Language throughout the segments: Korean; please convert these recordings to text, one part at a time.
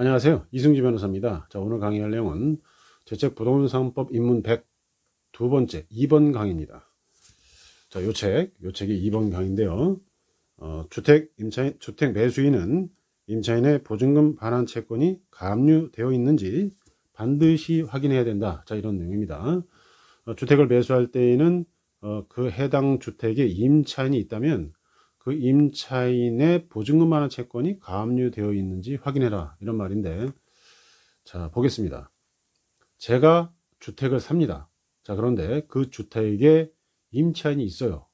안녕하세요. 이승지 변호사입니다. 자, 오늘 강의할 내용은 재택부동산법 입문 102번째 2번 강의입니다. 자, 요 책이 2번 강의인데요. 주택 매수인은 임차인의 보증금 반환 채권이 가압류되어 있는지 반드시 확인해야 된다. 자, 이런 내용입니다. 주택을 매수할 때에는 그 해당 주택에 임차인이 있다면 그 임차인의 보증금 반환 채권이 가압류되어 있는지 확인해라, 이런 말인데, 자, 보겠습니다. 제가 주택을 삽니다. 자, 그런데 그 주택에 임차인이 있어요.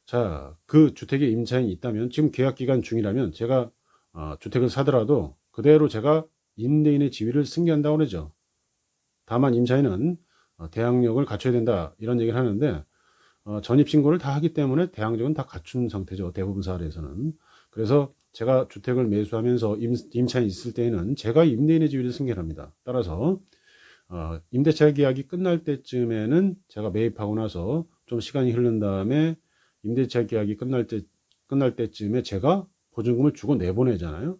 자, 그 주택에 임차인이 있다면, 지금 계약기간 중이라면 제가 주택을 사더라도 그대로 제가 임대인의 지위를 승계한다고 그러죠. 다만 임차인은 대항력을 갖춰야 된다, 이런 얘기를 하는데, 전입신고를 다 하기 때문에 대항력은 다 갖춘 상태죠. 대부분 사례에서는. 그래서 제가 주택을 매수하면서 임차인이 있을 때에는 제가 임대인의 지위를 승계합니다. 따라서 임대차 계약이 끝날 때쯤에는 제가 매입하고 나서 좀 시간이 흐른 다음에 임대차 계약이 끝날 때쯤에 제가 보증금을 주고 내보내잖아요.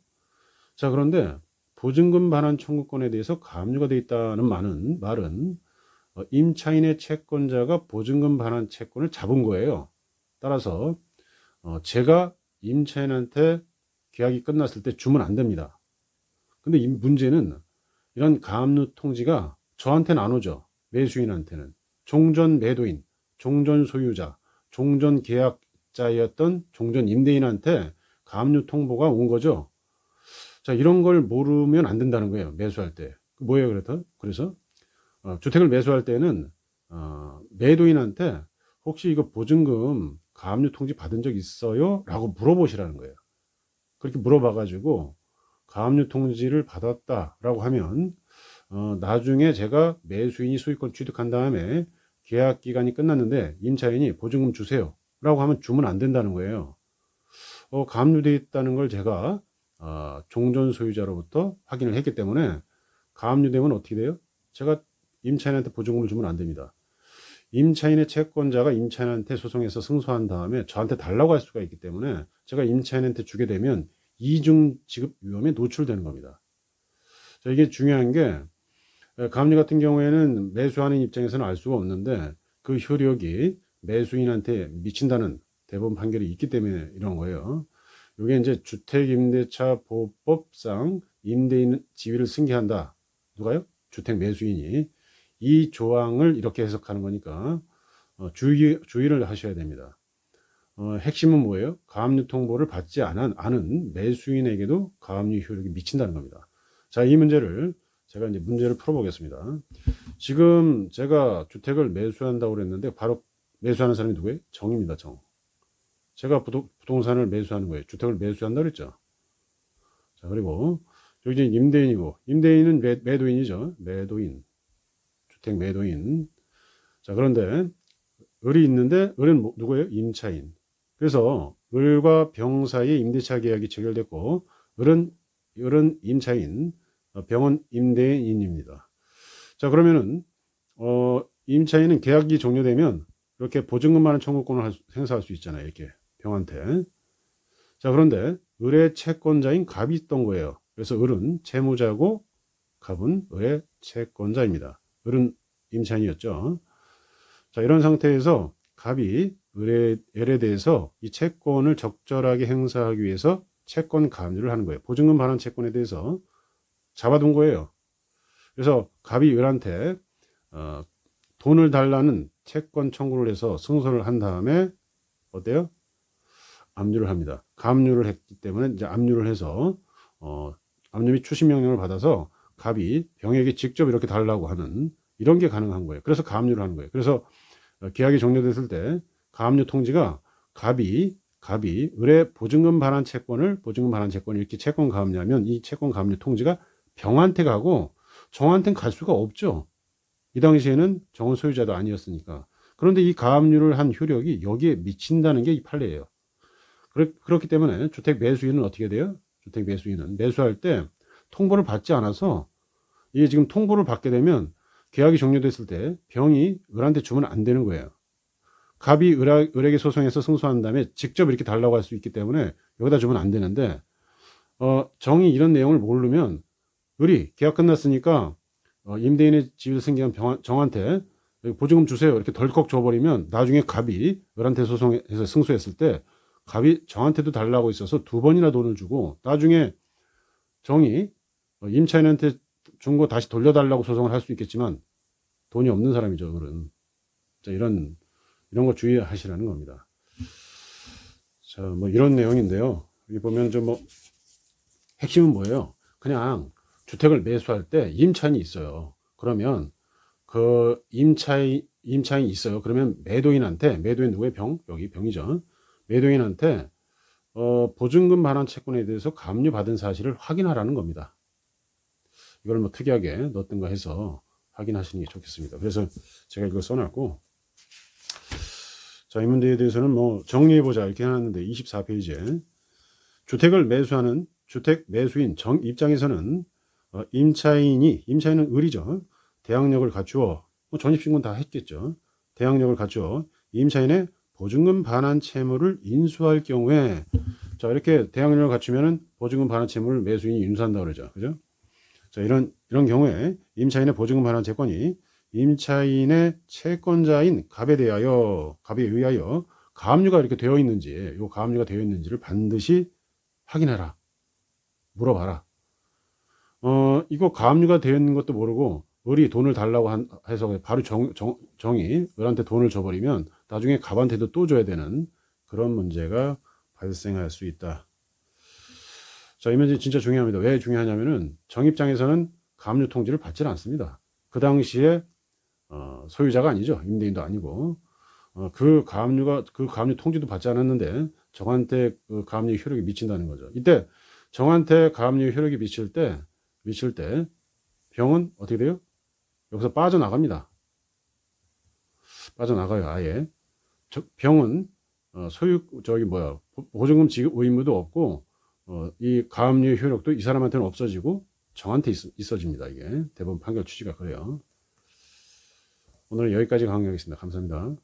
자, 그런데 보증금 반환 청구권에 대해서 가압류가 되어 있다는 말은 임차인의 채권자가 보증금 반환 채권을 잡은 거예요. 따라서 제가 임차인한테 계약이 끝났을 때 주면 안 됩니다. 근데 이 문제는 이런 가압류 통지가 저한테는 안 오죠. 매수인한테는. 종전 매도인, 종전 소유자, 종전 계약자였던 종전 임대인한테 가압류 통보가 온 거죠. 자, 이런 걸 모르면 안 된다는 거예요. 매수할 때. 뭐예요? 그래서 주택을 매수할 때는 매도인한테 혹시 이거 보증금 가압류 통지 받은 적 있어요? 라고 물어보시라는 거예요. 그렇게 물어봐 가지고 가압류 통지를 받았다라고 하면 나중에 제가 매수인이 소유권 취득한 다음에 계약 기간이 끝났는데 임차인이 보증금 주세요 라고 하면 주면 안 된다는 거예요. 가압류되어 있다는 걸 제가 종전 소유자로부터 확인을 했기 때문에 가압류되면 어떻게 돼요? 제가 임차인한테 보증금을 주면 안 됩니다. 임차인의 채권자가 임차인한테 소송해서 승소한 다음에 저한테 달라고 할 수가 있기 때문에 제가 임차인한테 주게 되면 이중 지급 위험에 노출되는 겁니다. 자, 이게 중요한 게 가압류 같은 경우에는 매수하는 입장에서는 알 수가 없는데 그 효력이 매수인한테 미친다는 대법원 판결이 있기 때문에 이런 거예요. 이게 이제 주택임대차 보호법상 임대인 지위를 승계한다. 누가요? 주택 매수인이. 이 조항을 이렇게 해석하는 거니까 주의를 하셔야 됩니다. 핵심은 뭐예요? 가압류 통보를 받지 않은 매수인에게도 가압류 효력이 미친다는 겁니다. 자, 이 문제를 제가 이제 문제를 풀어보겠습니다. 지금 제가 주택을 매수한다고 그랬는데 바로 매수하는 사람이 누구예요? 정입니다. 정. 제가 부동산을 매수하는 거예요. 주택을 매수한다고 그랬죠. 자, 그리고 여기 이제 임대인이고, 임대인은 매도인이죠. 매도인. 주택 매도인. 자, 그런데 을이 있는데 을은 누구예요? 임차인. 그래서 을과 병 사이에 임대차 계약이 체결됐고 을은 임차인, 병은 임대인입니다. 자, 그러면은 임차인은 계약이 종료되면 이렇게 보증금 반환 청구권을 행사할 수 있잖아요. 이렇게 병한테. 자, 그런데 을의 채권자인 갑이 있던 거예요. 그래서 을은 채무자고 갑은 을의 채권자입니다. 을은 임차인이었죠. 자, 이런 상태에서 갑이 을에 대해서 이 채권을 적절하게 행사하기 위해서 채권 가압류를 하는 거예요. 보증금 반환 채권에 대해서 잡아둔 거예요. 그래서 갑이 을한테 돈을 달라는 채권 청구를 해서 승소를 한 다음에 어때요? 압류를 합니다. 가압류를 했기 때문에 이제 압류를 해서 압류 및 추심 명령을 받아서 갑이 병에게 직접 이렇게 달라고 하는 이런 게 가능한 거예요. 그래서 가압류를 하는 거예요. 그래서 계약이 종료됐을 때 가압류 통지가 갑이 을의 보증금 반환 채권을 이렇게 채권 가압류하면 이 채권 가압류 통지가 병한테 가고 정한테는 갈 수가 없죠. 이 당시에는 정은 소유자도 아니었으니까. 그런데 이 가압류를 한 효력이 여기에 미친다는 게 이 판례예요. 그렇기 때문에 주택 매수인은 어떻게 돼요? 주택 매수인은 매수할 때 통보를 받지 않아서 이게 지금 통보를 받게 되면 계약이 종료됐을 때 병이 을한테 주면 안 되는 거예요. 갑이 을에게 소송해서 승소한 다음에 직접 이렇게 달라고 할 수 있기 때문에 여기다 주면 안 되는데 정이 이런 내용을 모르면 을이 계약 끝났으니까 임대인의 집에서 생기한 정한테 보증금 주세요 이렇게 덜컥 줘버리면 나중에 갑이 을한테 소송해서 승소했을 때 갑이 정한테도 달라고 있어서 두 번이나 돈을 주고 나중에 정이 임차인한테 준 거 다시 돌려달라고 소송을 할 수 있겠지만 돈이 없는 사람이죠. 을은. 자, 이런 거 주의하시라는 겁니다. 자, 뭐 이런 내용인데요. 여기 보면 좀 뭐 핵심은 뭐예요? 그냥 주택을 매수할 때 임차인이 있어요. 그러면 그 임차인이 있어요. 그러면 매도인 누구의 여기 병이죠. 매도인한테 보증금 반환 채권에 대해서 가압류 받은 사실을 확인하라는 겁니다. 이걸 뭐 특이하게 넣었던가 해서 확인하시는 게 좋겠습니다. 그래서 제가 이걸 써놨고, 자, 이 문제에 대해서는 뭐 정리해보자 이렇게 해놨는데 24페이지에 주택을 매수하는 주택 매수인 정 입장에서는 임차인은 을이죠. 대항력을 갖추어 뭐 전입신고는 다 했겠죠. 대항력을 갖추어 임차인의 보증금 반환 채무를 인수할 경우에 자 이렇게 대항력을 갖추면은 보증금 반환 채무를 매수인이 인수한다 그러죠. 그죠? 자 이런 경우에 임차인의 보증금 반환 채권이 임차인의 채권자인 갑에 의하여 가압류가 이렇게 되어 있는지 요 가압류가 되어 있는지를 반드시 확인해라. 물어봐라. 이거 가압류가 되어 있는 것도 모르고 을이 돈을 달라고 해서 바로 정이 을한테 돈을 줘버리면 나중에 갑한테도 또 줘야 되는 그런 문제가 발생할 수 있다. 자, 이 문제 진짜 중요합니다. 왜 중요하냐면은 정 입장에서는 가압류 통지를 받지는 않습니다. 그 당시에 소유자가 아니죠. 임대인도 아니고 그 가압류 통지도 받지 않았는데 정한테 그 가압류 효력이 미친다는 거죠. 이때 정한테 가압류 효력이 미칠 때 병은 어떻게 돼요? 여기서 빠져나갑니다. 빠져나가요. 아예. 병은 보증금 지급 의무도 없고 이 가압류 효력도 이 사람한테는 없어지고 정한테 있어집니다. 이게 대법원 판결 취지가 그래요. 오늘 여기까지 강의하겠습니다. 감사합니다.